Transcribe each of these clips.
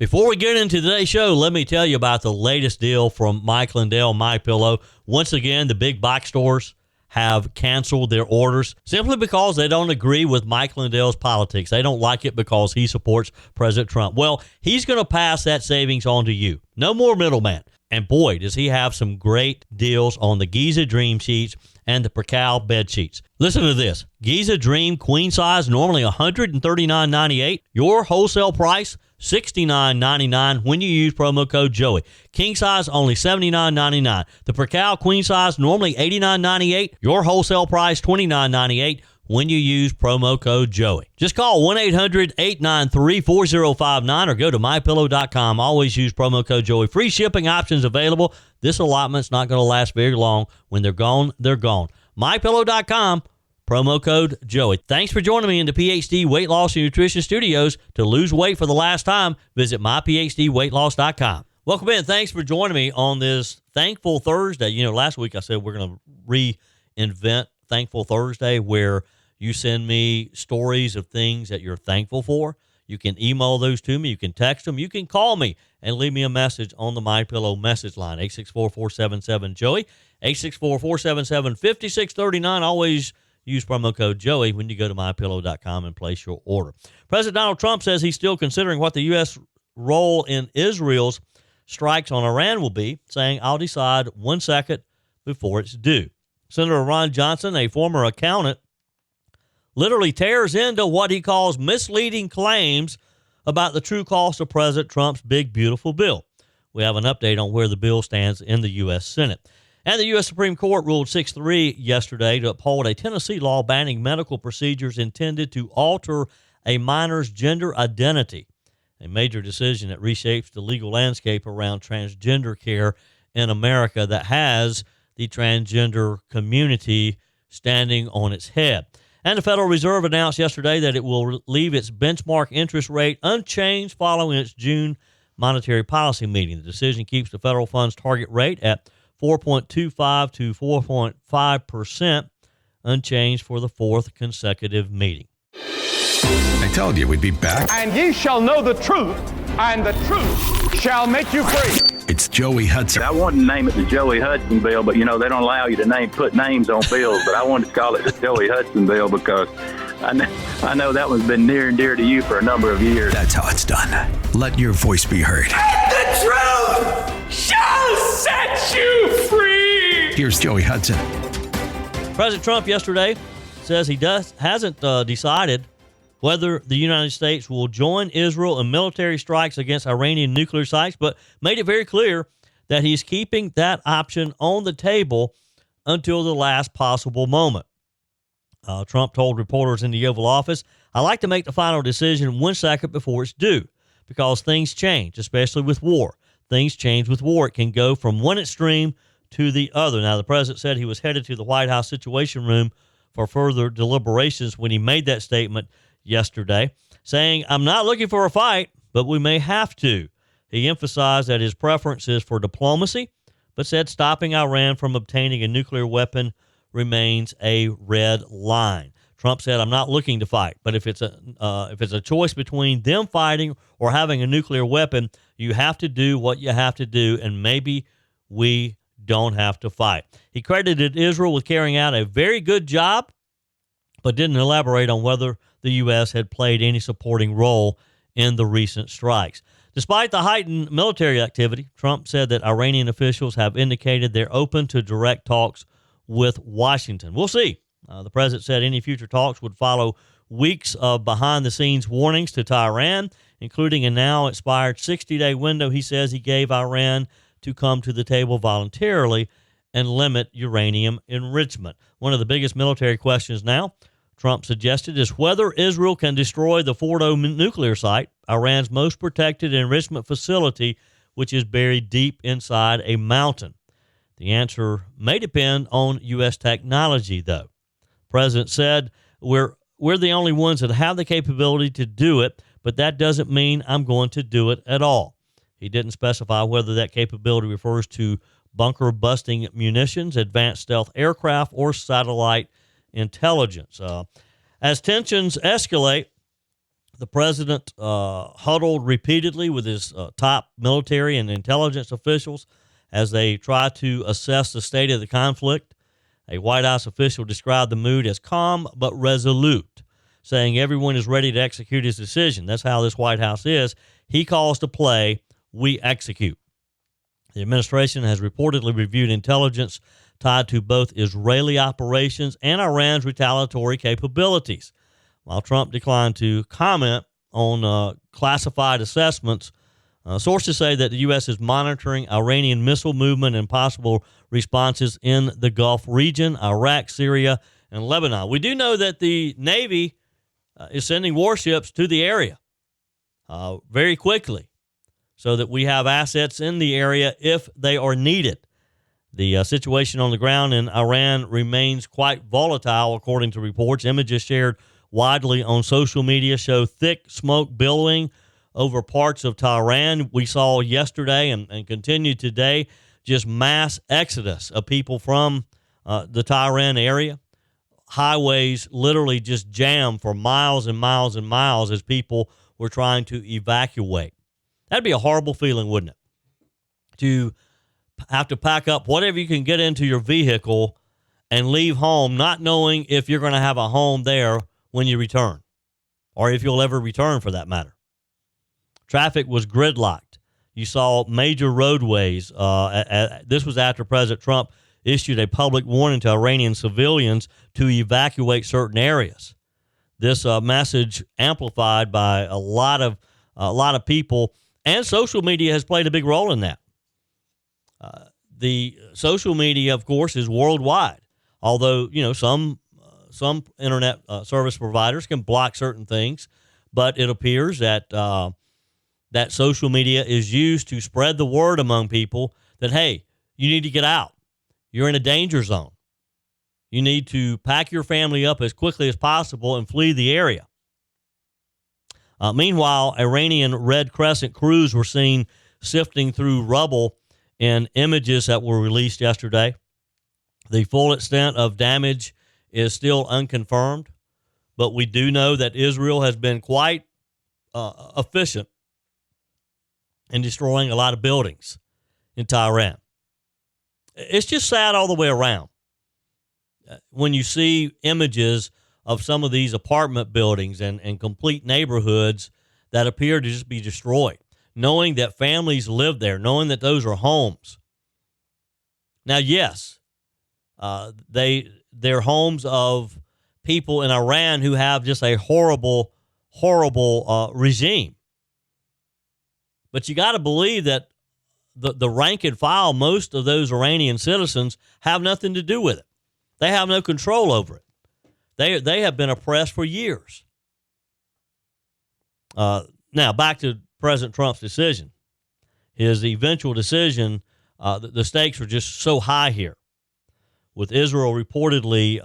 Before we get into today's show, let me tell you about the latest deal from Mike Lindell, MyPillow. Once again, the big box stores have canceled their orders simply because they don't agree with Mike Lindell's politics. They don't like it because he supports President Trump. Well, he's going to pass that savings on to you. No more middleman. And boy, does he have some great deals on the Giza Dream sheets and the Percal bed sheets. Listen to this. Giza Dream queen size, normally $139.98. Your wholesale price, $69.99 when you use promo code Joey. King size, only $79.99. The Percal queen size, normally $89.98. Your wholesale price, $29.98 when you use promo code Joey. Just call 1-800-893-4059 or go to mypillow.com. Always use promo code Joey. Free shipping options available. This allotment's not going to last very long. When they're gone, they're gone. mypillow.com, promo code Joey. Thanks for joining me in the PhD Weight Loss and Nutrition Studios. To lose weight for the last time, visit myphdweightloss.com. Welcome in. Thanks for joining me on this Thankful Thursday. You know, last week I said we're going to reinvent Thankful Thursday, where you send me stories of things that you're thankful for. You can email those to me. You can text them. You can call me and leave me a message on the MyPillow message line, 864-477-JOEY, 864-477-5639. Always use promo code Joey when you go to mypillow.com and place your order. President Donald Trump says he's still considering what the U.S. role in Israel's strikes on Iran will be, saying, I'll decide 1 second before it's due. Senator Ron Johnson, a former accountant, literally tears into what he calls misleading claims about the true cost of President Trump's big, beautiful bill. We have an update on where the bill stands in the U.S. Senate. And the U.S. Supreme Court ruled 6-3 yesterday to uphold a Tennessee law banning medical procedures intended to alter a minor's gender identity, a major decision that reshapes the legal landscape around transgender care in America that has the transgender community standing on its head. And the Federal Reserve announced yesterday that it will leave its benchmark interest rate unchanged following its June monetary policy meeting. The decision keeps the federal funds target rate at 4.25 to 4.5%, unchanged for the fourth consecutive meeting. I told you we'd be back. And ye shall know the truth, and the truth shall make you free. It's Joey Hudson. I wanted to name it the Joey Hudson bill, but, you know, they don't allow you to put names on bills. But I wanted to call it the Joey Hudson bill because I know that one's been near and dear to you for a number of years. That's how it's done. Let your voice be heard. And the truth shall set you free. Here's Joey Hudson. President Trump yesterday says he hasn't decided whether the United States will join Israel in military strikes against Iranian nuclear sites, but made it very clear that he's keeping that option on the table until the last possible moment. Trump told reporters in the Oval Office, I like to make the final decision 1 second before it's due, because things change, especially with war. Things change with war. It can go from one extreme to the other. Now, the president said he was headed to the White House Situation Room for further deliberations when he made that statement yesterday, saying, I'm not looking for a fight, but we may have to. He emphasized that his preference is for diplomacy, but said stopping Iran from obtaining a nuclear weapon remains a red line. Trump said, I'm not looking to fight, but if it's a choice between them fighting or having a nuclear weapon, you have to do what you have to do, and maybe we don't have to fight. He credited Israel with carrying out a very good job, but didn't elaborate on whether the U.S. had played any supporting role in the recent strikes. Despite the heightened military activity, Trump said that Iranian officials have indicated they're open to direct talks with Washington. We'll see. The president said any future talks would follow weeks of behind-the-scenes warnings to Tehran, including a now-expired 60-day window he says he gave Iran to come to the table voluntarily and limit uranium enrichment. One of the biggest military questions now, Trump suggested, is whether Israel can destroy the Fordo nuclear site, Iran's most protected enrichment facility, which is buried deep inside a mountain. The answer may depend on U.S. technology, though. The president said, we're the only ones that have the capability to do it, but that doesn't mean I'm going to do it at all. He didn't specify whether that capability refers to bunker-busting munitions, advanced stealth aircraft, or satellite intelligence. As tensions escalate, The president huddled repeatedly with his top military and intelligence officials as they try to assess the state of the conflict. A White House official described the mood as calm but resolute, saying everyone is ready to execute his decision. That's how this White House is. He calls to play, we execute. The administration has reportedly reviewed intelligence tied to both Israeli operations and Iran's retaliatory capabilities. While Trump declined to comment on classified assessments, sources say that the U.S. is monitoring Iranian missile movement and possible responses in the Gulf region, Iraq, Syria, and Lebanon. We do know that the Navy is sending warships to the area very quickly so that we have assets in the area if they are needed. The situation on the ground in Iran remains quite volatile, according to reports. Images shared widely on social media show thick smoke billowing over parts of Tehran. We saw yesterday and continue today just mass exodus of people from the Tehran area. Highways literally just jammed for miles and miles and miles as people were trying to evacuate. That'd be a horrible feeling, wouldn't it? To have to pack up whatever you can get into your vehicle and leave home, not knowing if you're going to have a home there when you return, or if you'll ever return for that matter. Traffic was gridlocked. You saw major roadways. This was after President Trump issued a public warning to Iranian civilians to evacuate certain areas. This message amplified by a lot of people, and social media has played a big role in that. The social media, of course, is worldwide. Although some internet service providers can block certain things, but it appears that that social media is used to spread the word among people that, hey, you need to get out. You're in a danger zone. You need to pack your family up as quickly as possible and flee the area. Meanwhile, Iranian Red Crescent crews were seen sifting through rubble in images that were released yesterday. The full extent of damage is still unconfirmed, but we do know that Israel has been quite efficient in destroying a lot of buildings in Tehran. It's just sad all the way around. When you see images of some of these apartment buildings and complete neighborhoods that appear to just be destroyed, knowing that families live there, knowing that those are homes. Now, yes, they're homes of people in Iran who have just a horrible regime. But you got to believe that the rank and file, most of those Iranian citizens, have nothing to do with it. They have no control over it. They have been oppressed for years. Now, back to President Trump's decision. His eventual decision, the stakes are just so high here, with Israel reportedly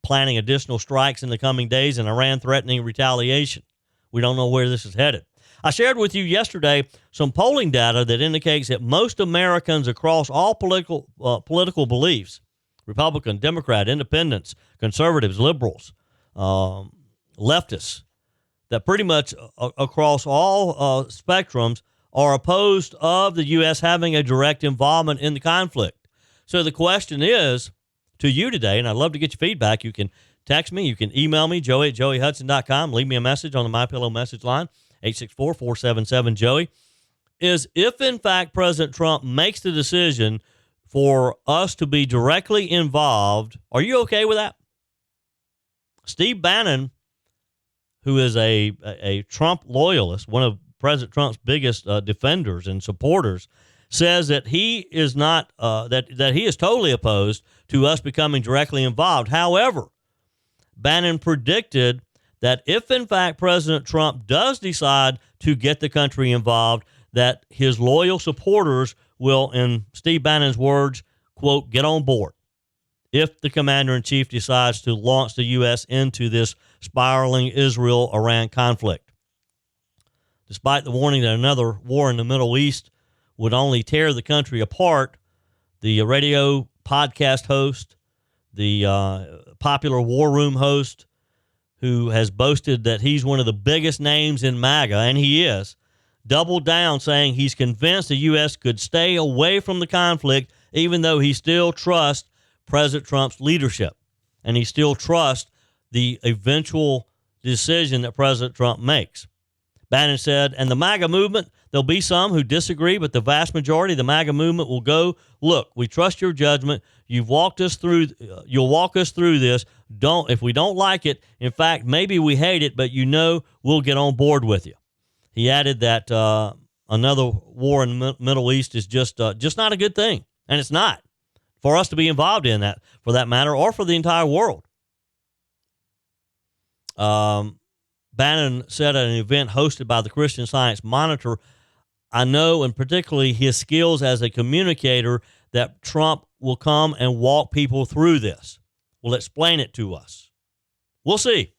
planning additional strikes in the coming days and Iran threatening retaliation. We don't know where this is headed. I shared with you yesterday some polling data that indicates that most Americans across all political beliefs, Republican, Democrat, independents, conservatives, liberals, leftists, that pretty much across all spectrums are opposed of the U.S. having a direct involvement in the conflict. So the question is to you today, and I'd love to get your feedback. You can text me. You can email me, joey@joeyhudson.com. Leave me a message on the MyPillow message line, 864-477-JOEY, is if, in fact, President Trump makes the decision for us to be directly involved, are you okay with that? Steve Bannon, who is a Trump loyalist, one of President Trump's biggest defenders and supporters, says that he is not that he is totally opposed to us becoming directly involved. However, Bannon predicted that if, in fact, President Trump does decide to get the country involved, that his loyal supporters will, in Steve Bannon's words, quote, get on board if the commander-in-chief decides to launch the U.S. into this spiraling Israel-Iran conflict. Despite the warning that another war in the Middle East would only tear the country apart, the radio podcast host, the popular War Room host, who has boasted that he's one of the biggest names in MAGA, and he is, doubled down saying he's convinced the U.S. could stay away from the conflict even though he still trusts President Trump's leadership, and he still trusts the eventual decision that President Trump makes. Bannon said, and the MAGA movement, there'll be some who disagree, but the vast majority of the MAGA movement will go, look, we trust your judgment. You'll walk us through this. If we don't like it, in fact, maybe we hate it, but we'll get on board with you. He added that another war in the Middle East is just not a good thing, and it's not for us to be involved in that, for that matter, or for the entire world. Bannon said at an event hosted by the Christian Science Monitor, I know, and particularly his skills as a communicator, that Trump will come and walk people through this. Will explain it to us. We'll see.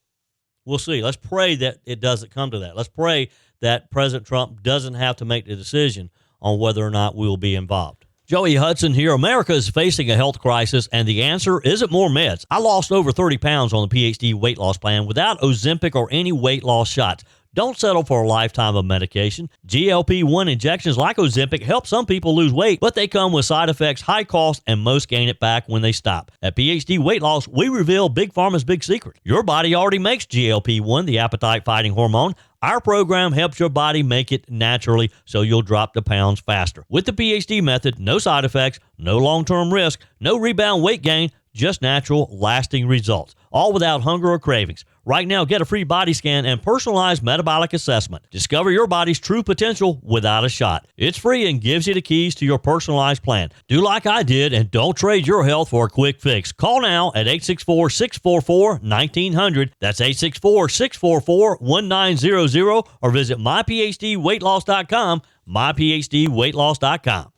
We'll see. Let's pray that it doesn't come to that. Let's pray that President Trump doesn't have to make the decision on whether or not we'll be involved. Joey Hudson here. America is facing a health crisis, and the answer isn't more meds. I lost over 30 pounds on the PhD weight loss plan without Ozempic or any weight loss shots. Don't settle for a lifetime of medication. GLP-1 injections like Ozempic help some people lose weight, but they come with side effects, high cost, and most gain it back when they stop. At PhD Weight Loss, we reveal Big Pharma's big secret. Your body already makes GLP-1, the appetite-fighting hormone. Our program helps your body make it naturally so you'll drop the pounds faster. With the PhD method, no side effects, no long-term risk, no rebound weight gain, just natural, lasting results, all without hunger or cravings. Right now, get a free body scan and personalized metabolic assessment. Discover your body's true potential without a shot. It's free and gives you the keys to your personalized plan. Do like I did and don't trade your health for a quick fix. Call now at 864-644-1900. That's 864-644-1900 or visit myphdweightloss.com, myphdweightloss.com.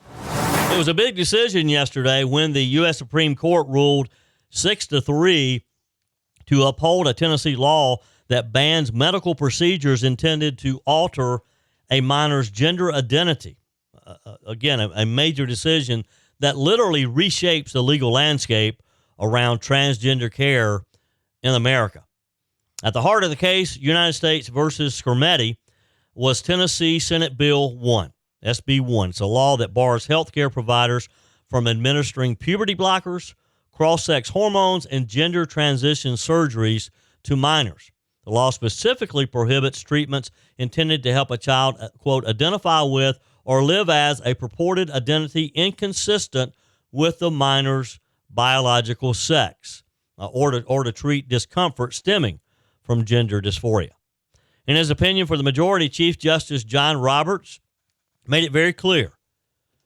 It was a big decision yesterday when the U.S. Supreme Court ruled 6-3 to uphold a Tennessee law that bans medical procedures intended to alter a minor's gender identity. Again, a major decision that literally reshapes the legal landscape around transgender care in America. At the heart of the case, United States versus Skrmetti, was Tennessee Senate Bill 1, SB 1. It's a law that bars healthcare providers from administering puberty blockers, cross-sex hormones, and gender transition surgeries to minors. The law specifically prohibits treatments intended to help a child, quote, identify with or live as a purported identity inconsistent with the minor's biological sex, or to treat discomfort stemming from gender dysphoria. In his opinion, for the majority, Chief Justice John Roberts made it very clear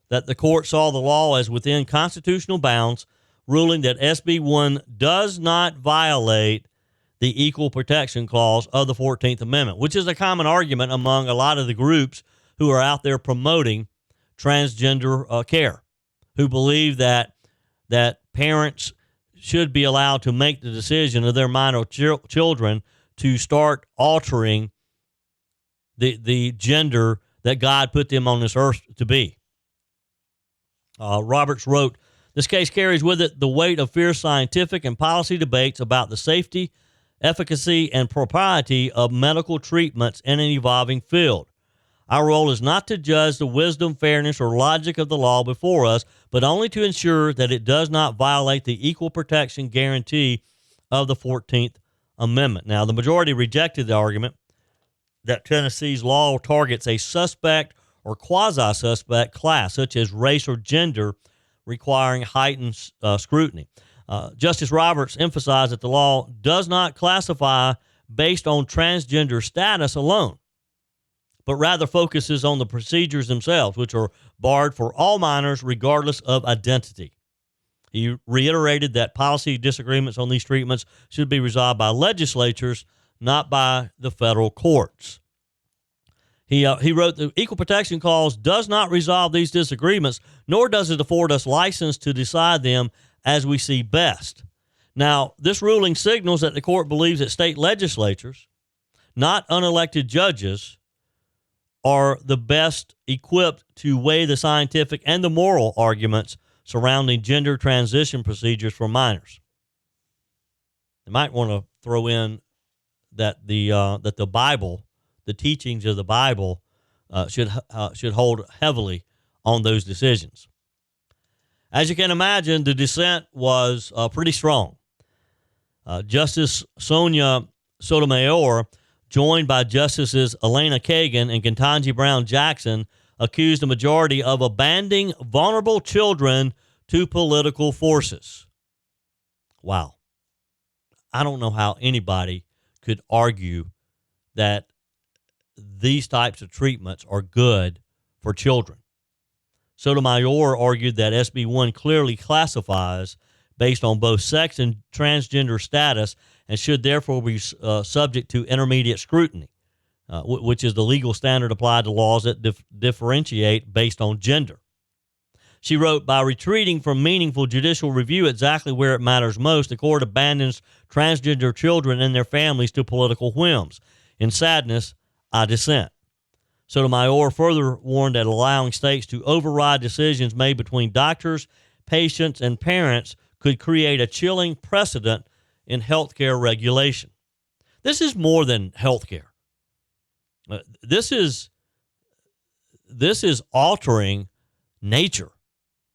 that the court saw the law as within constitutional bounds, ruling that SB 1 does not violate the Equal Protection Clause of the 14th Amendment, which is a common argument among a lot of the groups who are out there promoting transgender care, who believe that parents should be allowed to make the decision of their minor children to start altering the gender that God put them on this earth to be. Roberts wrote, this case carries with it the weight of fierce scientific and policy debates about the safety, efficacy, and propriety of medical treatments in an evolving field. Our role is not to judge the wisdom, fairness, or logic of the law before us, but only to ensure that it does not violate the equal protection guarantee of the 14th Amendment. Now, the majority rejected the argument that Tennessee's law targets a suspect or quasi-suspect class, such as race or gender, requiring heightened scrutiny. Justice Roberts emphasized that the law does not classify based on transgender status alone, but rather focuses on the procedures themselves, which are barred for all minors regardless of identity. He reiterated that policy disagreements on these treatments should be resolved by legislatures, not by the federal courts. He wrote, the Equal Protection Clause does not resolve these disagreements, nor does it afford us license to decide them as we see best. Now, this ruling signals that the court believes that state legislatures, not unelected judges, are the best equipped to weigh the scientific and the moral arguments surrounding gender transition procedures for minors. They might want to throw in the Bible, the teachings of the Bible, should hold heavily on those decisions. As you can imagine, the dissent was pretty strong. Justice Sonia Sotomayor, joined by Justices Elena Kagan and Ketanji Brown Jackson, accused the majority of abandoning vulnerable children to political forces. Wow. I don't know how anybody could argue that these types of treatments are good for children. Sotomayor argued that SB 1 clearly classifies based on both sex and transgender status and should therefore be subject to intermediate scrutiny, which is the legal standard applied to laws that differentiate based on gender. She wrote, by retreating from meaningful judicial review exactly where it matters most, the court abandons transgender children and their families to political whims. In sadness, I dissent. Sotomayor further warned that allowing states to override decisions made between doctors, patients, and parents could create a chilling precedent in healthcare regulation. This is more than healthcare. This is altering nature.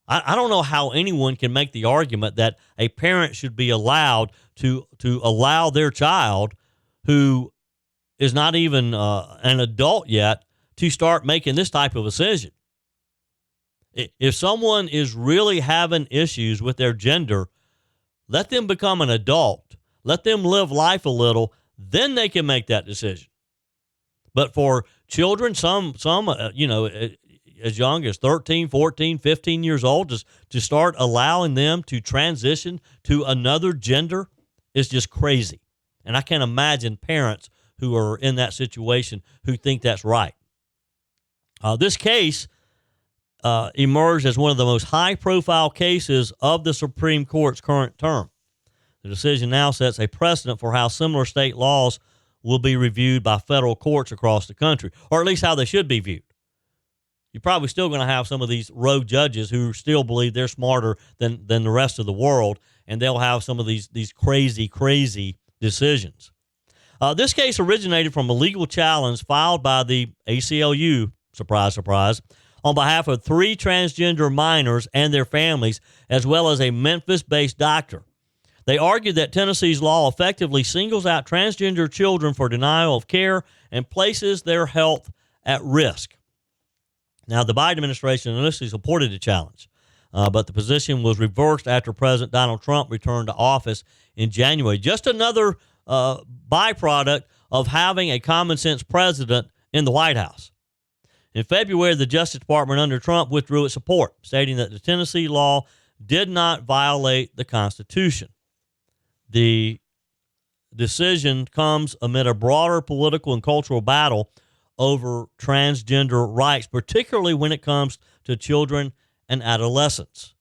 I don't know how anyone can make the argument that a parent should be allowed to allow their child, who is not even an adult yet, to start making this type of decision. If someone is really having issues with their gender, let them become an adult. Let them live life a little. Then they can make that decision. But for children, some as young as 13, 14, 15 years old, to start allowing them to transition to another gender is just crazy. And I can't imagine parents who are in that situation who think that's right. This case emerged as one of the most high-profile cases of the Supreme Court's current term. The decision now sets a precedent for how similar state laws will be reviewed by federal courts across the country, or at least how they should be viewed. You're probably still going to have some of these rogue judges who still believe they're smarter than the rest of the world, and they'll have some of these crazy decisions. This case originated from a legal challenge filed by the ACLU, surprise, surprise, on behalf of 3 transgender minors and their families, as well as a Memphis-based doctor. They argued that Tennessee's law effectively singles out transgender children for denial of care and places their health at risk. Now, the Biden administration initially supported the challenge, but the position was reversed after President Donald Trump returned to office in January. Just another byproduct of having a common-sense president in the White House. In February, the Justice Department under Trump withdrew its support, stating that the Tennessee law did not violate the Constitution. The decision comes amid a broader political and cultural battle over transgender rights, particularly when it comes to children and adolescents.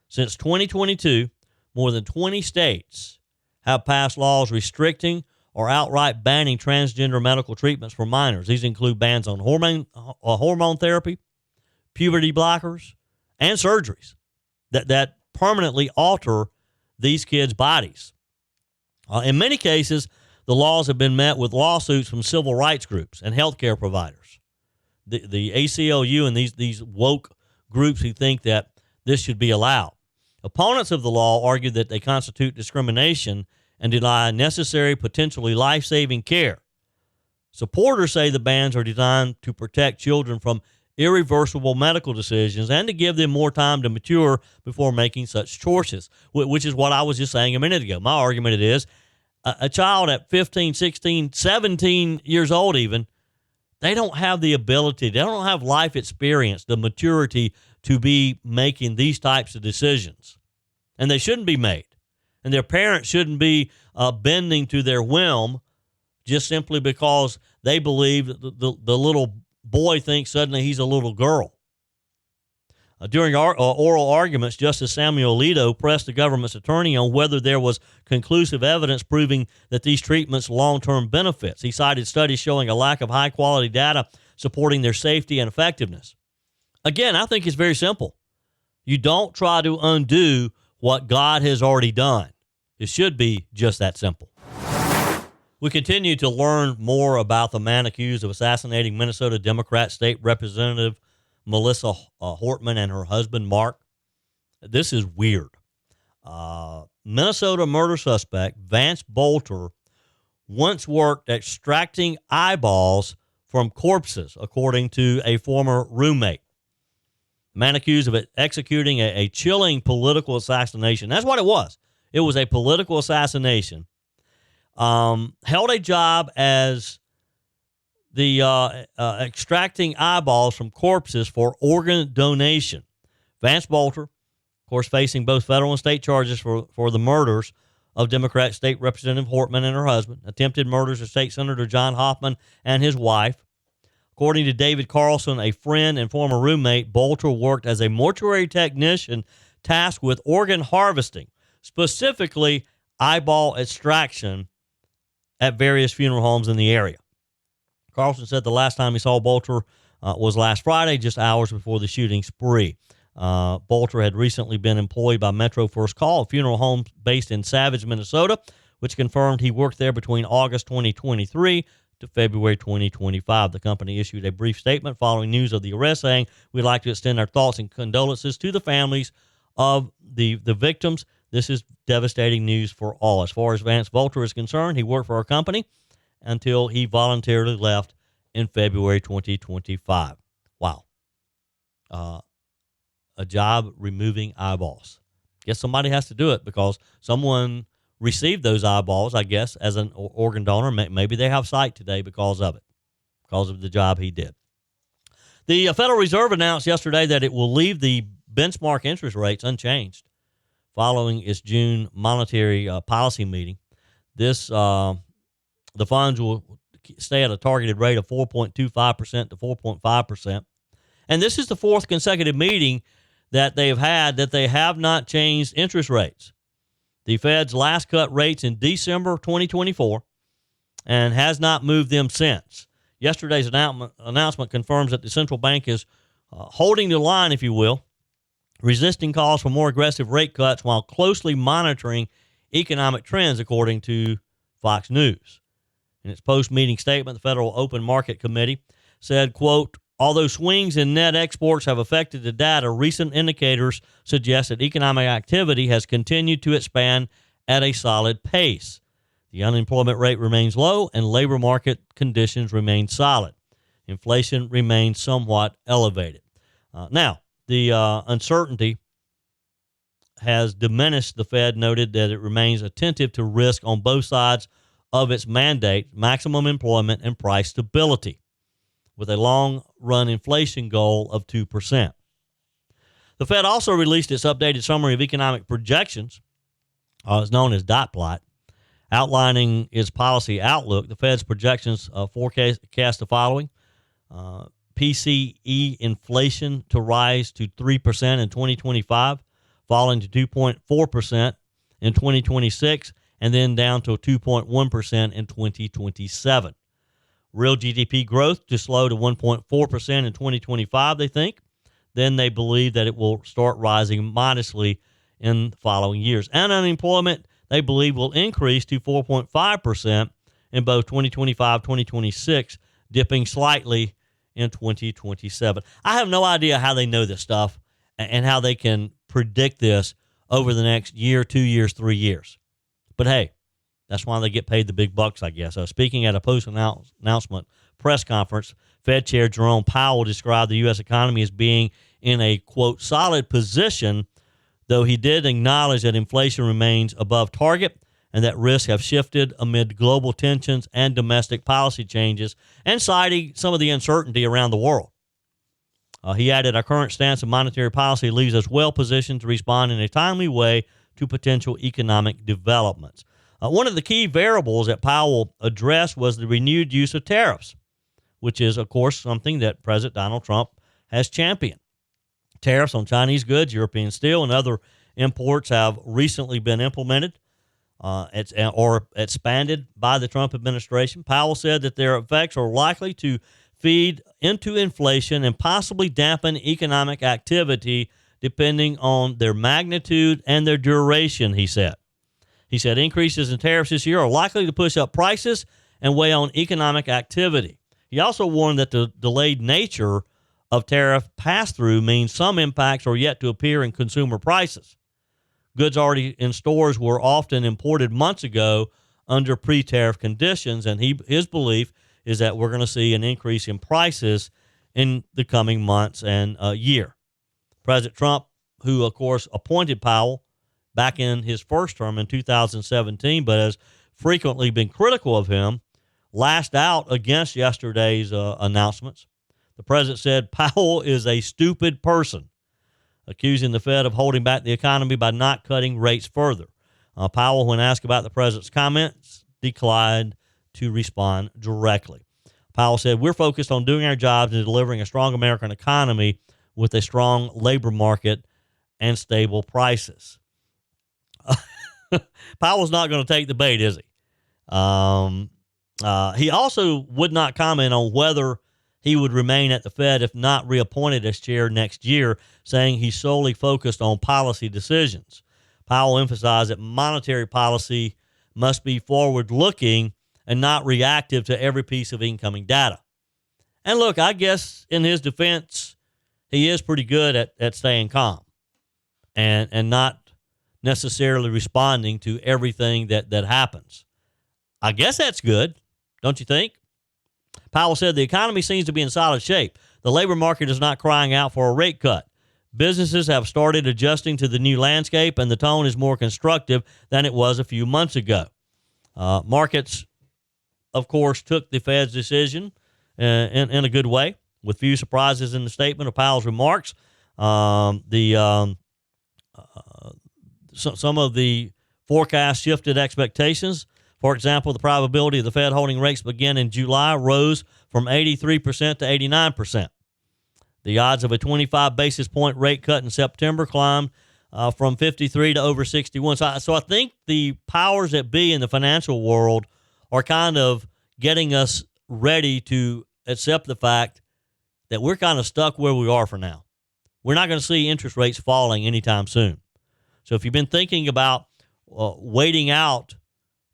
Since 2022, more than 20 states have passed laws restricting or outright banning transgender medical treatments for minors. These include bans on hormone therapy, puberty blockers, and surgeries that permanently alter these kids' bodies. In many cases, the laws have been met with lawsuits from civil rights groups and healthcare providers. The ACLU and these woke groups who think that this should be allowed. Opponents of the law argue that they constitute discrimination and deny necessary, potentially life-saving care. Supporters say the bans are designed to protect children from irreversible medical decisions and to give them more time to mature before making such choices, which is what I was just saying a minute ago. My argument is a child at 15, 16, 17 years old even, they don't have the ability, they don't have life experience, the maturity to be making these types of decisions. And they shouldn't be made. And their parents shouldn't be bending to their whim just simply because they believe that the little boy thinks suddenly he's a little girl. During our oral arguments, Justice Samuel Alito pressed the government's attorney on whether there was conclusive evidence proving that these treatments' long-term benefits. He cited studies showing a lack of high-quality data supporting their safety and effectiveness. Again, I think it's very simple. You don't try to undo what God has already done. It should be just that simple. We continue to learn more about the man accused of assassinating Minnesota Democrat State Representative Melissa Hortman and her husband, Mark. This is weird. Minnesota murder suspect Vance Bolter once worked extracting eyeballs from corpses, according to a former roommate. The man accused of executing a chilling political assassination. That's what it was. It was a political assassination. Held a job as the extracting eyeballs from corpses for organ donation. Vance Bolter, of course, facing both federal and state charges for the murders of Democrat State Representative Hortman and her husband, attempted murders of State Senator John Hoffman and his wife. According to David Carlson, a friend and former roommate, Bolter worked as a mortuary technician tasked with organ harvesting, specifically eyeball extraction at various funeral homes in the area. Carlson said the last time he saw Bolter was last Friday, just hours before the shooting spree. Bolter had recently been employed by Metro First Call, a funeral home based in Savage, Minnesota, which confirmed he worked there between August 2023 to February 2025. The company issued a brief statement following news of the arrest, saying, "We'd like to extend our thoughts and condolences to the families of the victims. This is devastating news for all." As far as Vance Bolter is concerned, he worked for our company until he voluntarily left in February 2025. Wow. A job removing eyeballs. Guess somebody has to do it because someone received those eyeballs, I guess, as an organ donor. Maybe they have sight today because of it, because of the job he did. The Federal Reserve announced yesterday that it will leave the benchmark interest rates unchanged following its June monetary policy meeting. The funds will stay at a targeted rate of 4.25% to 4.5%. And this is the fourth consecutive meeting that they have not changed interest rates. The Fed's last cut rates in December 2024 and has not moved them since. Yesterday's announcement confirms that the central bank is holding the line, if you will, resisting calls for more aggressive rate cuts while closely monitoring economic trends, according to Fox News. In its post-meeting statement, the Federal Open Market Committee said, quote, "Although swings in net exports have affected the data, recent indicators suggest that economic activity has continued to expand at a solid pace. The unemployment rate remains low and labor market conditions remain solid. Inflation remains somewhat elevated." Now, the uncertainty has diminished. The Fed noted that it remains attentive to risk on both sides of its mandate, maximum employment and price stability, with a long-run inflation goal of 2%. The Fed also released its updated summary of economic projections, it's known as dot plot, outlining its policy outlook. The Fed's projections forecast the following. PCE inflation to rise to 3% in 2025, falling to 2.4% in 2026, and then down to 2.1% in 2027. Real GDP growth to slow to 1.4% in 2025, they think. Then they believe that it will start rising modestly in the following years. And unemployment, they believe, will increase to 4.5% in both 2025, 2026, dipping slightly in 2027. I have no idea how they know this stuff and how they can predict this over the next year, 2 years, 3 years. But hey, that's why they get paid the big bucks, I guess. Speaking at a post-announcement press conference, Fed Chair Jerome Powell described the U.S. economy as being in a, quote, solid position, though he did acknowledge that inflation remains above target and that risks have shifted amid global tensions and domestic policy changes, and citing some of the uncertainty around the world. He added, "Our current stance of monetary policy leaves us well positioned to respond in a timely way to potential economic developments." One of the key variables that Powell addressed was the renewed use of tariffs, which is, of course, something that President Donald Trump has championed. Tariffs on Chinese goods, European steel, and other imports have recently been implemented or expanded by the Trump administration. Powell said that their effects are likely to feed into inflation and possibly dampen economic activity depending on their magnitude and their duration, he said. He said increases in tariffs this year are likely to push up prices and weigh on economic activity. He also warned that the delayed nature of tariff pass-through means some impacts are yet to appear in consumer prices. Goods already in stores were often imported months ago under pre-tariff conditions, and his belief is that we're going to see an increase in prices in the coming months and year. President Trump, who, of course, appointed Powell back in his first term in 2017, but has frequently been critical of him, lashed out against yesterday's announcements. The president said Powell is a stupid person, accusing the Fed of holding back the economy by not cutting rates further. Powell, when asked about the president's comments, declined to respond directly. Powell said, we're focused on doing our jobs and delivering a strong American economy with a strong labor market and stable prices. Powell's not going to take the bait, is he? He also would not comment on whether he would remain at the Fed if not reappointed as chair next year, saying he's solely focused on policy decisions. Powell emphasized that monetary policy must be forward-looking and not reactive to every piece of incoming data. And look, I guess in his defense, he is pretty good at staying calm and not necessarily responding to everything that happens. I guess that's good, don't you think? Powell said the economy seems to be in solid shape. The labor market is not crying out for a rate cut. Businesses have started adjusting to the new landscape, and the tone is more constructive than it was a few months ago. Markets, of course, took the Fed's decision in a good way, with few surprises in the statement of Powell's remarks. Some of the forecast shifted expectations. For example, the probability of the Fed holding rates begin in July rose from 83% to 89%. The odds of a 25 basis point rate cut in September climbed from 53 to over 61. So I think the powers that be in the financial world are kind of getting us ready to accept the fact that we're kind of stuck where we are for now. We're not going to see interest rates falling anytime soon. So if you've been thinking about waiting out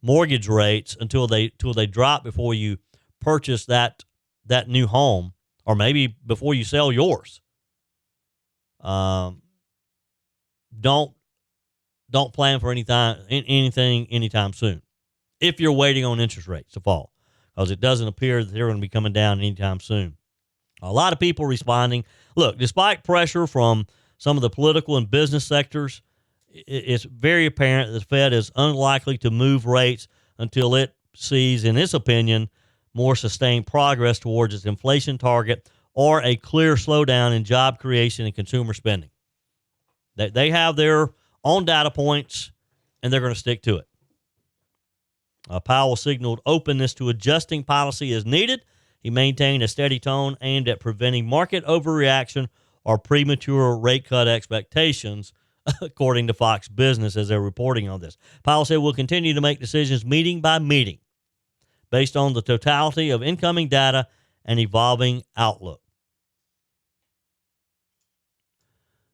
mortgage rates until they drop before you purchase that new home, or maybe before you sell yours, don't plan for anything anytime soon if you're waiting on interest rates to fall, because it doesn't appear that they're going to be coming down anytime soon. A lot of people responding. Look, despite pressure from some of the political and business sectors, it's very apparent that the Fed is unlikely to move rates until it sees, in its opinion, more sustained progress towards its inflation target or a clear slowdown in job creation and consumer spending. They have their own data points, and they're going to stick to it. Powell signaled openness to adjusting policy as needed. He maintained a steady tone aimed at preventing market overreaction or premature rate cut expectations, according to Fox Business, as they're reporting on this. Powell said we'll continue to make decisions meeting by meeting based on the totality of incoming data and evolving outlook.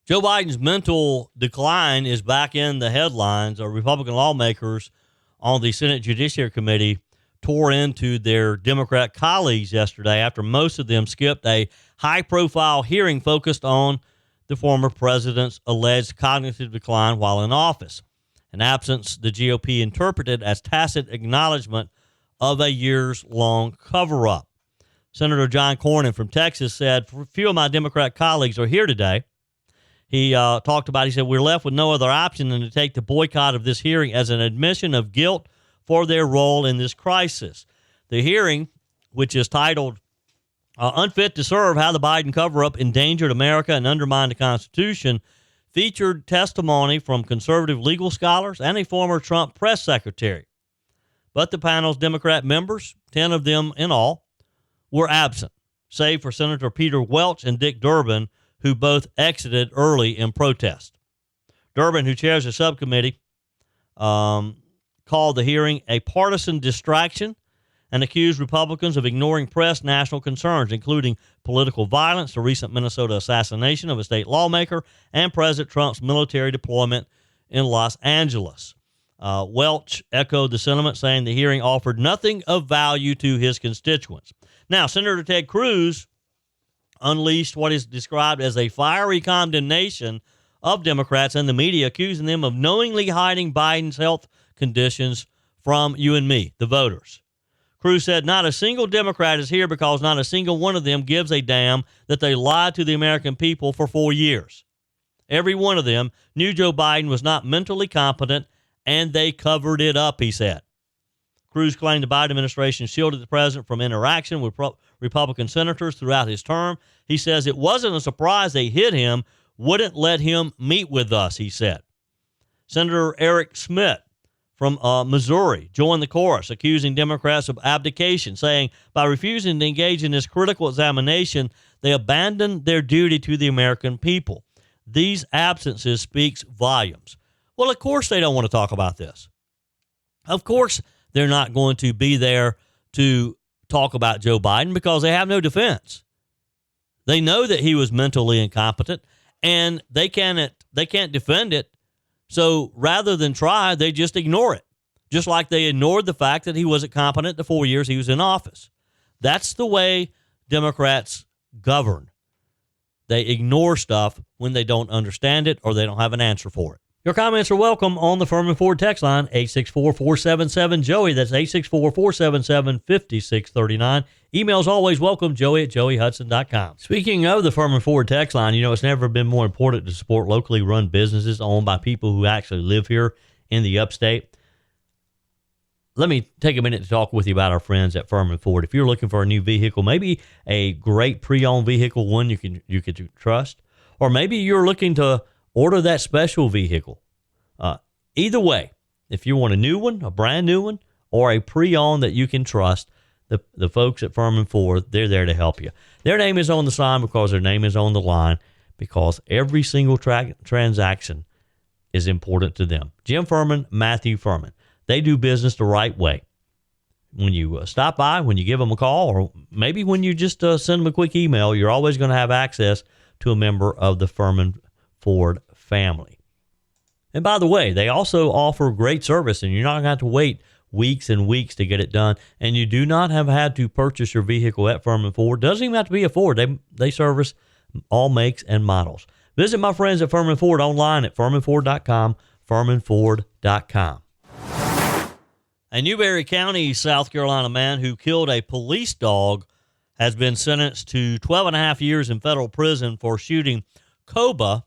Joe Biden's mental decline is back in the headlines. Republican lawmakers on the Senate Judiciary Committee tore into their Democrat colleagues yesterday after most of them skipped a high-profile hearing focused on the former president's alleged cognitive decline while in office, an absence the GOP interpreted as tacit acknowledgement of a years-long cover-up. Senator John Cornyn from Texas said, few of my Democrat colleagues are here today. He said, we're left with no other option than to take the boycott of this hearing as an admission of guilt for their role in this crisis. The hearing, which is titled Unfit to Serve, How the Biden Cover-Up Endangered America and Undermined the Constitution, featured testimony from conservative legal scholars and a former Trump press secretary. But the panel's Democrat members, 10 of them in all, were absent, save for Senator Peter Welch and Dick Durbin, who both exited early in protest. Durbin, who chairs the subcommittee, called the hearing a partisan distraction and accused Republicans of ignoring press national concerns, including political violence, the recent Minnesota assassination of a state lawmaker, and President Trump's military deployment in Los Angeles. Welch echoed the sentiment, saying the hearing offered nothing of value to his constituents. Now, Senator Ted Cruz unleashed what is described as a fiery condemnation of Democrats and the media, accusing them of knowingly hiding Biden's health conditions from you and me, the voters. Cruz said, not a single Democrat is here because not a single one of them gives a damn that they lied to the American people for 4 years. Every one of them knew Joe Biden was not mentally competent, and they covered it up, he said. Cruz claimed the Biden administration shielded the president from interaction with Republican senators throughout his term. He says it wasn't a surprise they hid him, wouldn't let him meet with us, he said. Senator Eric Schmidt from Missouri joined the chorus, accusing Democrats of abdication, saying by refusing to engage in this critical examination, they abandoned their duty to the American people. These absences speaks volumes. Well, of course they don't want to talk about this. Of course they're not going to be there to talk about Joe Biden because they have no defense. They know that he was mentally incompetent, and they can't defend it. So rather than try, they just ignore it, just like they ignored the fact that he wasn't competent the 4 years he was in office. That's the way Democrats govern. They ignore stuff when they don't understand it or they don't have an answer for it. Your comments are welcome on the Furman Ford text line, 864-477-JOEY. That's 864-477-5639. Emails always welcome, joey@joeyhudson.com. Speaking of the Furman Ford text line, it's never been more important to support locally run businesses owned by people who actually live here in the upstate. Let me take a minute to talk with you about our friends at Furman Ford. If you're looking for a new vehicle, maybe a great pre-owned vehicle, one you can trust, or maybe you're looking to order that special vehicle. Either way, if you want a new one, a brand new one, or a pre-owned that you can trust, the folks at Furman Ford, they're there to help you. Their name is on the sign because their name is on the line, because every single transaction is important to them. Jim Furman, Matthew Furman. They do business the right way. When you stop by, when you give them a call, or maybe when you just send them a quick email, you're always going to have access to a member of the Furman Ford family. And by the way, they also offer great service, and you're not going to have to wait weeks and weeks to get it done. And you do not have had to purchase your vehicle at Furman Ford. Doesn't even have to be a Ford. They service all makes and models. Visit my friends at Furman Ford online at furmanford.com, furmanford.com. A Newberry County, South Carolina man who killed a police dog has been sentenced to 12 and a half years in federal prison for shooting Koba,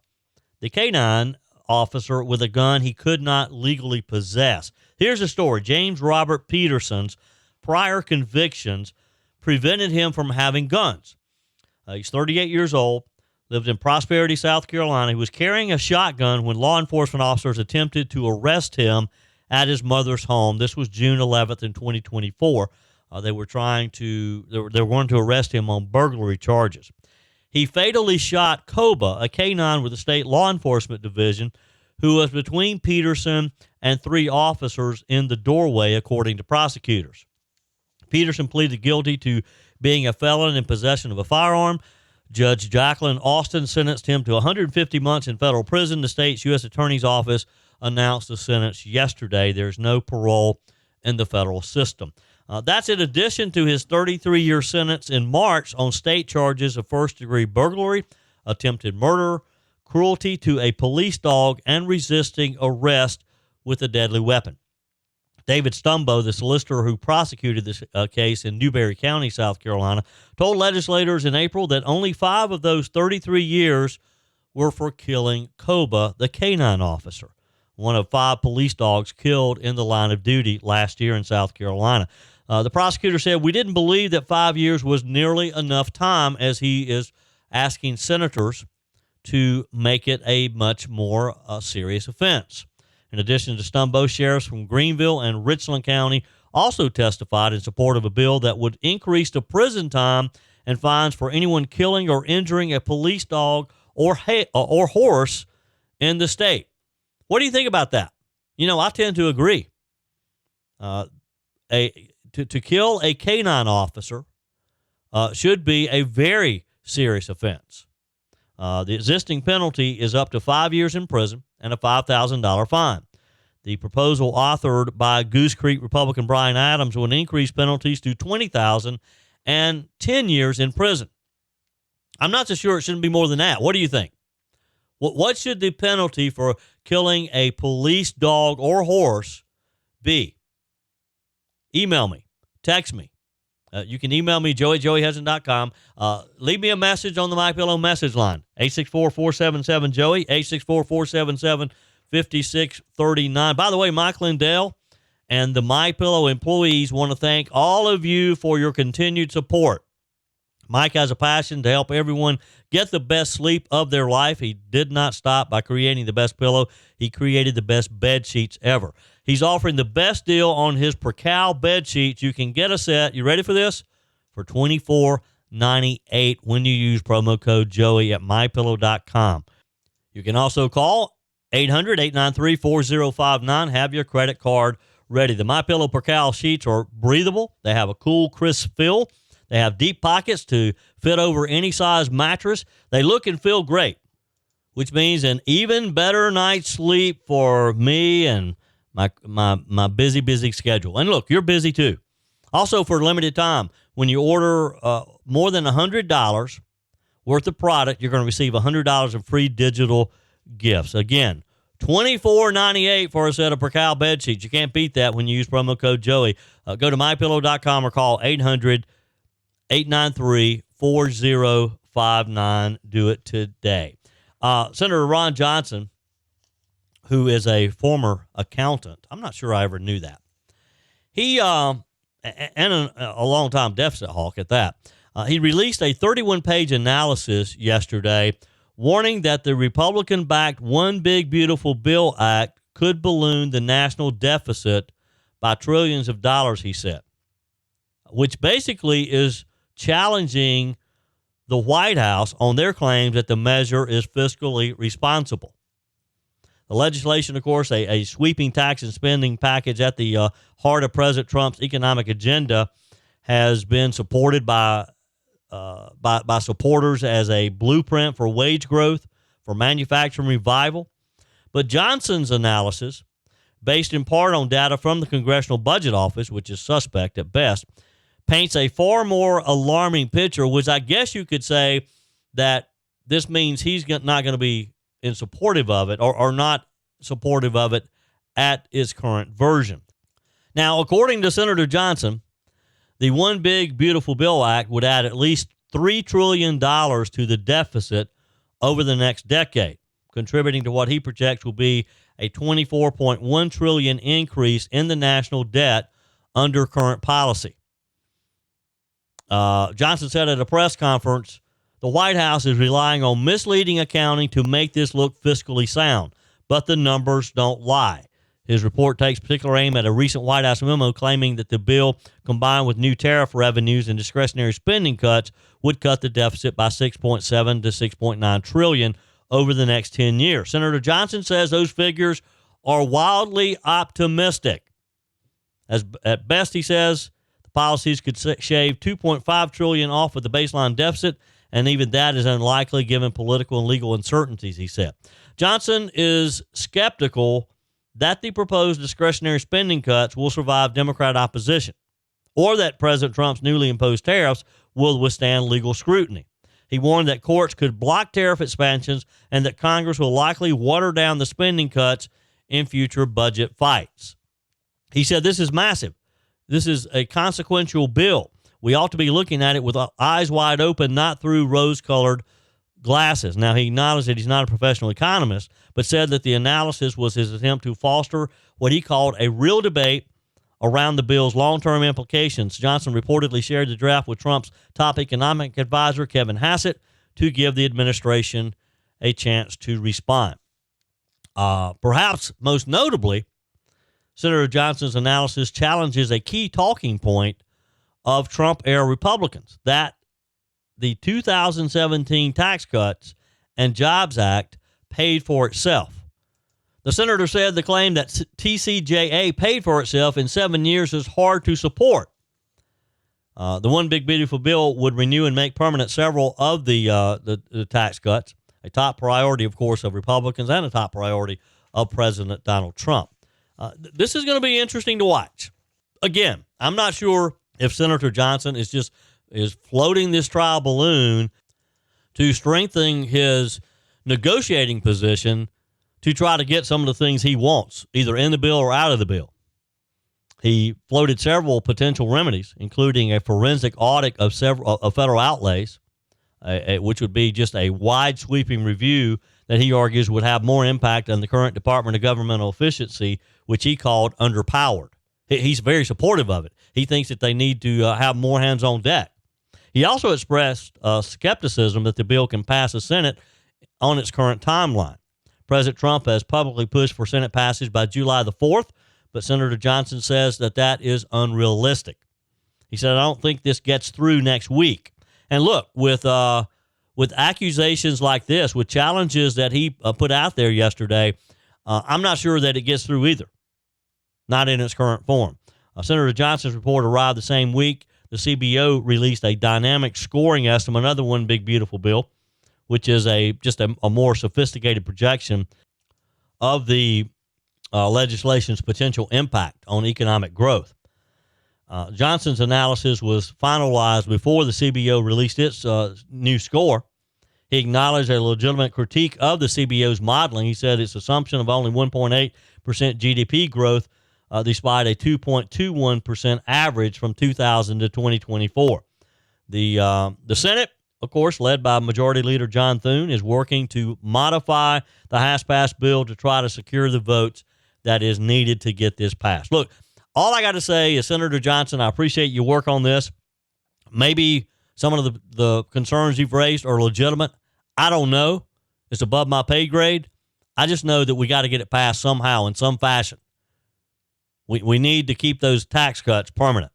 the canine officer, with a gun he could not legally possess. Here's the story. James Robert Peterson's prior convictions prevented him from having guns. He's 38 years old, lived in Prosperity, South Carolina. He was carrying a shotgun when law enforcement officers attempted to arrest him at his mother's home. This was June 11th in 2024. They were going to arrest him on burglary charges. He fatally shot Koba, a canine with the state law enforcement division, who was between Peterson and three officers in the doorway, according to prosecutors. Peterson pleaded guilty to being a felon in possession of a firearm. Judge Jacqueline Austin sentenced him to 150 months in federal prison. The state's U.S. Attorney's Office announced the sentence yesterday. There's no parole in the federal system. That's in addition to his 33-year sentence in March on state charges of first-degree burglary, attempted murder, cruelty to a police dog, and resisting arrest with a deadly weapon. David Stumbo, the solicitor who prosecuted this case in Newberry County, South Carolina, told legislators in April that only 5 of those 33 years were for killing Koba, the canine officer, one of 5 police dogs killed in the line of duty last year in South Carolina. The prosecutor said, "We didn't believe that 5 years was nearly enough time," as he is asking senators to make it a much more serious offense. In addition to Stumbo, sheriffs from Greenville and Richland County also testified in support of a bill that would increase the prison time and fines for anyone killing or injuring a police dog or horse in the state. What do you think about that? I tend to agree. To kill a canine officer should be a very serious offense. The existing penalty is up to 5 years in prison and a $5,000 fine. The proposal authored by Goose Creek Republican Brian Adams would increase penalties to $20,000 and 10 years in prison. I'm not so sure it shouldn't be more than that. What do you think? What should the penalty for killing a police dog or horse be? Email me. Text me. You can email me, joey@joeyhudson.com. Leave me a message on the MyPillow message line, 864-477-JOEY, 864-477-5639. By the way, Mike Lindell and the MyPillow employees want to thank all of you for your continued support. Mike has a passion to help everyone get the best sleep of their life. He did not stop by creating the best pillow. He created the best bed sheets ever. He's offering the best deal on his Percal bed sheets. You can get a set. You ready for this? For $24.98 when you use promo code Joey at mypillow.com. You can also call 800-893-4059. Have your credit card ready. The MyPillow Percal sheets are breathable. They have a cool, crisp feel. They have deep pockets to fit over any size mattress. They look and feel great, which means an even better night's sleep for me and my busy schedule. And look, you're busy too. Also, for a limited time, when you order more than $100 worth of product, you're going to receive $100 of free digital gifts. Again, $24.98 for a set of Percal bed sheets. You can't beat that when you use promo code Joey. Go to mypillow.com or call 800-893-4059. Do it today. Senator Ron Johnson, who is a former accountant, I'm not sure I ever knew that. He, and a long-time deficit hawk at that, he released a 31-page analysis yesterday warning that the Republican-backed One Big Beautiful Bill Act could balloon the national deficit by trillions of dollars, he said, which basically is challenging the White House on their claims that the measure is fiscally responsible. The legislation, of course, a sweeping tax and spending package at the heart of President Trump's economic agenda, has been supported by supporters as a blueprint for wage growth, for manufacturing revival. But Johnson's analysis, based in part on data from the Congressional Budget Office, which is suspect at best, paints a far more alarming picture, which I guess you could say that this means he's not going to be in supportive of it or not supportive of it at its current version. Now, according to Senator Johnson, the One Big Beautiful Bill Act would add at least $3 trillion to the deficit over the next decade, contributing to what he projects will be a $24.1 trillion increase in the national debt under current policy. Johnson said at a press conference, the White House is relying on misleading accounting to make this look fiscally sound, but the numbers don't lie. His report takes particular aim at a recent White House memo claiming that the bill, combined with new tariff revenues and discretionary spending cuts, would cut the deficit by $6.7 to $6.9 trillion over the next 10 years. Senator Johnson says those figures are wildly optimistic. At best, he says, the policies could shave $2.5 trillion off of the baseline deficit, and even that is unlikely given political and legal uncertainties, he said. Johnson is skeptical that the proposed discretionary spending cuts will survive Democrat opposition or that President Trump's newly imposed tariffs will withstand legal scrutiny. He warned that courts could block tariff expansions and that Congress will likely water down the spending cuts in future budget fights. He said this is massive. This is a consequential bill. We ought to be looking at it with eyes wide open, not through rose-colored glasses. Now, he acknowledged that he's not a professional economist, but said that the analysis was his attempt to foster what he called a real debate around the bill's long-term implications. Johnson reportedly shared the draft with Trump's top economic advisor, Kevin Hassett, to give the administration a chance to respond. Perhaps most notably, Senator Johnson's analysis challenges a key talking point of Trump-era Republicans, that the 2017 Tax Cuts and Jobs Act paid for itself. The senator said the claim that TCJA paid for itself in 7 years is hard to support. The One Big Beautiful Bill would renew and make permanent several of the tax cuts, a top priority, of course, of Republicans and a top priority of President Donald Trump. This is going to be interesting to watch. Again, I'm not sure if Senator Johnson is floating this trial balloon to strengthen his negotiating position to try to get some of the things he wants, either in the bill or out of the bill. He floated several potential remedies, including a forensic audit of several federal outlays, which would be just a wide sweeping review that he argues would have more impact on the current Department of Governmental Efficiency, which he called underpowered. He's very supportive of it. He thinks that they need to have more hands on deck. He also expressed skepticism that the bill can pass the Senate on its current timeline. President Trump has publicly pushed for Senate passage by July the 4th, but Senator Johnson says that is unrealistic. He said, I don't think this gets through next week. And look, with accusations like this, with challenges that he put out there yesterday, I'm not sure that it gets through either, not in its current form. Senator Johnson's report arrived the same week. The CBO released a dynamic scoring estimate, another one big, beautiful bill, which is just a more sophisticated projection of the legislation's potential impact on economic growth. Johnson's analysis was finalized before the CBO released its new score. He acknowledged a legitimate critique of the CBO's modeling. He said its assumption of only 1.8% GDP growth despite a 2.21% average from 2000 to 2024. The Senate, of course, led by Majority Leader John Thune, is working to modify the House-passed bill to try to secure the votes that is needed to get this passed. Look, all I got to say is, Senator Johnson, I appreciate your work on this. Maybe some of the concerns you've raised are legitimate. I don't know. It's above my pay grade. I just know that we got to get it passed somehow, in some fashion. We need to keep those tax cuts permanent.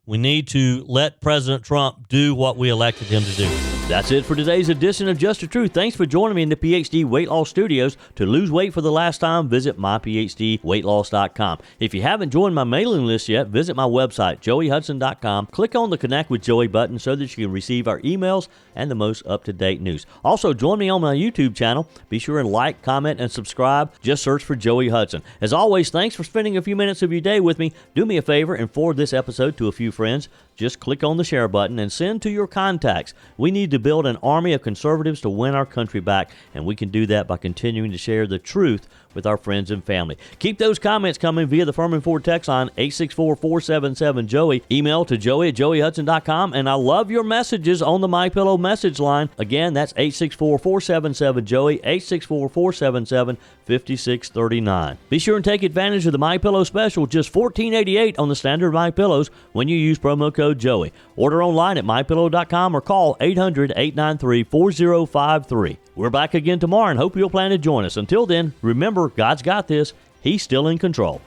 We need to let President Trump do what we elected him to do. That's it for today's edition of Just the Truth. Thanks for joining me in the PhD Weight Loss Studios. To lose weight for the last time, visit myphdweightloss.com. If you haven't joined my mailing list yet, visit my website, joeyhudson.com. Click on the Connect with Joey button so that you can receive our emails and the most up-to-date news. Also, join me on my YouTube channel. Be sure and like, comment, and subscribe. Just search for Joey Hudson. As always, thanks for spending a few minutes of your day with me. Do me a favor and forward this episode to a few friends. Just click on the share button and send to your contacts. We need to build an army of conservatives to win our country back, and we can do that by continuing to share the truth with our friends and family. Keep those comments coming via the Furman Ford text line, 864-477-JOEY. Email to joey@joeyhudson.com, and I love your messages on the MyPillow message line. Again, that's 864-477-JOEY, 864-477-5639. Be sure and take advantage of the MyPillow special, just $14.88 on the standard MyPillows when you use promo code Joey. Order online at mypillow.com or call 800-893-4053. We're back again tomorrow and hope you'll plan to join us. Until then, remember, God's got this. He's still in control.